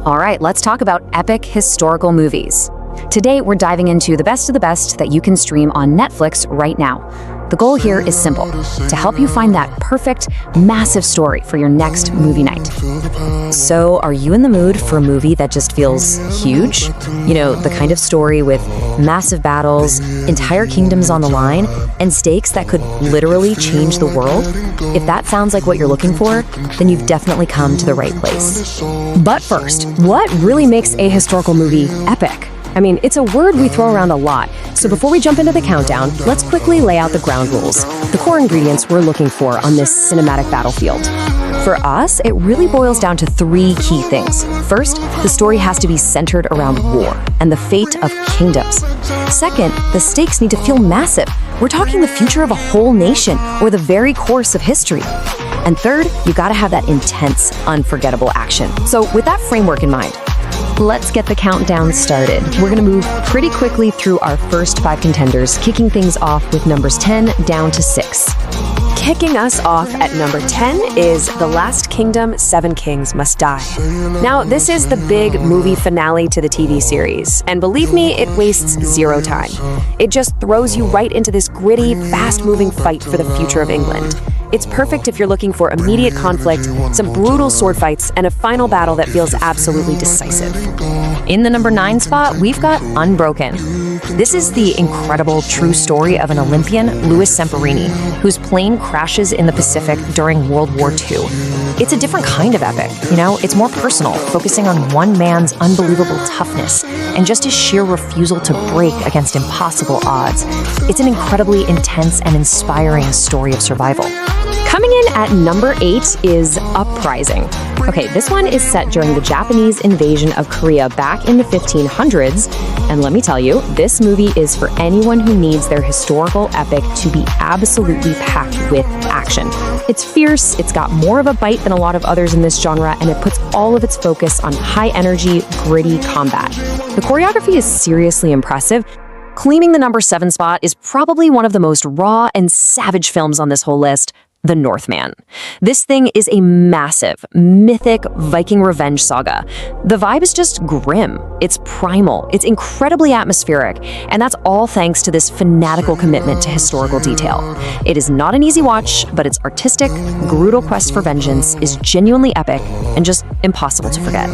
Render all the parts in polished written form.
All right, let's talk about epic historical movies. Today, we're diving into the best of the best that you can stream on Netflix right now. The goal here is simple: to help you find that perfect, massive story for your next movie night. So, are you in the mood for a movie that just feels huge? You know, the kind of story with massive battles, entire kingdoms on the line, and stakes that could literally change the world? If that sounds like what you're looking for, then you've definitely come to the right place. But first, what really makes a historical movie epic? I mean, it's a word we throw around a lot, so before we jump into the countdown, let's quickly lay out the ground rules, the core ingredients we're looking for on this cinematic battlefield. For us, it really boils down to three key things. First, the story has to be centered around war and the fate of kingdoms. Second, the stakes need to feel massive. We're talking the future of a whole nation or the very course of history. And third, you gotta have that intense, unforgettable action. So with that framework in mind, let's get the countdown started. We're gonna move pretty quickly through our first 5 contenders, kicking things off with numbers 10 down to 6. Kicking us off at number 10 is The Last Kingdom, 7 Kings Must Die. Now, this is the big movie finale to the TV series, and believe me, it wastes zero time. It just throws you right into this gritty, fast-moving fight for the future of England. It's perfect if you're looking for immediate conflict, some brutal sword fights, and a final battle that feels absolutely decisive. In the number 9 spot, we've got Unbroken. This is the incredible true story of an Olympian, Louis Semperini, whose plane crashes in the Pacific during World War II. It's a different kind of epic, you know? It's more personal, focusing on one man's unbelievable toughness and just his sheer refusal to break against impossible odds. It's an incredibly intense and inspiring story of survival. Coming in at number 8 is Uprising. Okay, this one is set during the Japanese invasion of Korea back in the 1500s, and let me tell you, this movie is for anyone who needs their historical epic to be absolutely packed with action. It's fierce, it's got more of a bite than a lot of others in this genre, and it puts all of its focus on high-energy, gritty combat. The choreography is seriously impressive. Claiming the number 7 spot is probably one of the most raw and savage films on this whole list, The Northman. This thing is a massive, mythic Viking revenge saga. The vibe is just grim, it's primal, it's incredibly atmospheric, and that's all thanks to this fanatical commitment to historical detail. It is not an easy watch, but its artistic, brutal quest for vengeance is genuinely epic and just impossible to forget.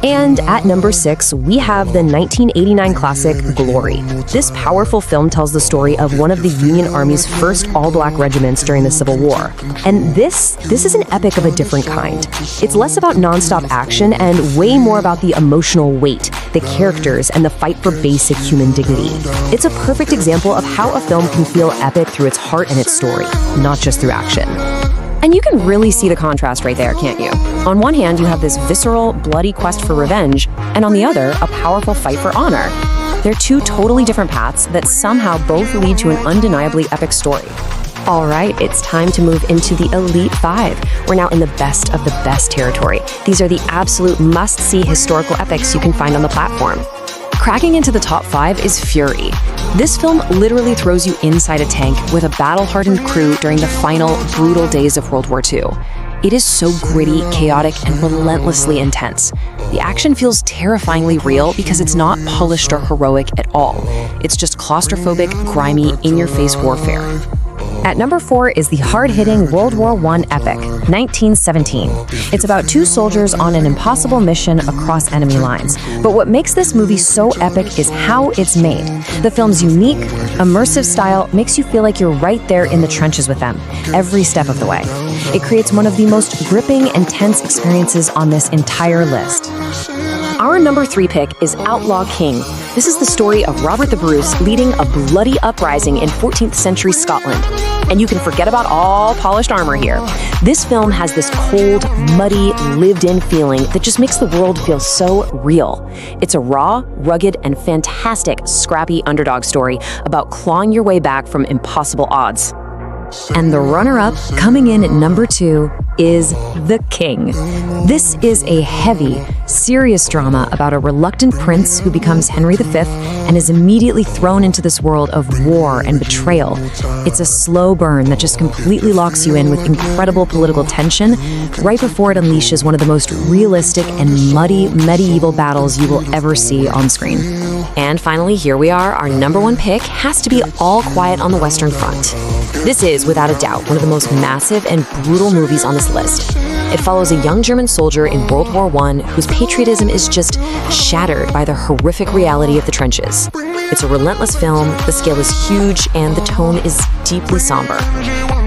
And at number 6, we have the 1989 classic Glory. This powerful film tells the story of one of the Union Army's first all-black regiments during the Civil War. And this is an epic of a different kind. It's less about nonstop action and way more about the emotional weight, the characters, and the fight for basic human dignity. It's a perfect example of how a film can feel epic through its heart and its story, not just through action. And you can really see the contrast right there, can't you? On one hand, you have this visceral, bloody quest for revenge, and on the other, a powerful fight for honor. They're two totally different paths that somehow both lead to an undeniably epic story. All right, it's time to move into the Elite 5. We're now in the best of the best territory. These are the absolute must-see historical epics you can find on the platform. Cracking into the top 5 is Fury. This film literally throws you inside a tank with a battle-hardened crew during the final, brutal days of World War II. It is so gritty, chaotic, and relentlessly intense. The action feels terrifyingly real because it's not polished or heroic at all. It's just claustrophobic, grimy, in-your-face warfare. At number 4 is the hard-hitting World War I epic, 1917. It's about 2 soldiers on an impossible mission across enemy lines. But what makes this movie so epic is how it's made. The film's unique, immersive style makes you feel like you're right there in the trenches with them, every step of the way. It creates one of the most gripping and tense experiences on this entire list. Our number 3 pick is Outlaw King. This is the story of Robert the Bruce leading a bloody uprising in 14th century Scotland. And you can forget about all polished armor here. This film has this cold, muddy, lived-in feeling that just makes the world feel so real. It's a raw, rugged, and fantastic, scrappy underdog story about clawing your way back from impossible odds. And the runner-up, coming in at number 2, is The King. This is a heavy, serious drama about a reluctant prince who becomes Henry V and is immediately thrown into this world of war and betrayal. It's a slow burn that just completely locks you in with incredible political tension right before it unleashes one of the most realistic and muddy medieval battles you will ever see on screen. And finally, here we are. Our number 1 pick has to be All Quiet on the Western Front. This is, without a doubt, one of the most massive and brutal movies on this list. It follows a young German soldier in World War I whose patriotism is just shattered by the horrific reality of the trenches. It's a relentless film, the scale is huge, and the tone is deeply somber.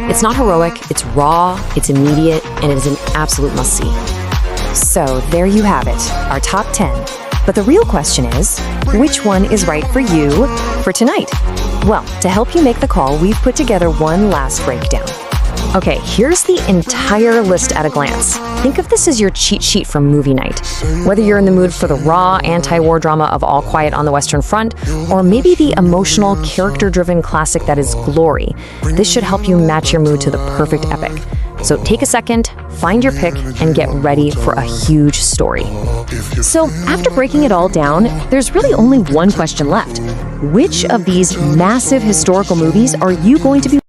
It's not heroic, it's raw, it's immediate, and it is an absolute must-see. So there you have it, our top 10. But the real question is, which one is right for you for tonight? Well, to help you make the call, we've put together one last breakdown. Okay, here's the entire list at a glance. Think of this as your cheat sheet from movie night. Whether you're in the mood for the raw anti-war drama of All Quiet on the Western Front, or maybe the emotional, character-driven classic that is Glory, this should help you match your mood to the perfect epic. So take a second, find your pick, and get ready for a huge story. So after breaking it all down, there's really only one question left. Which of these massive historical movies are you going to be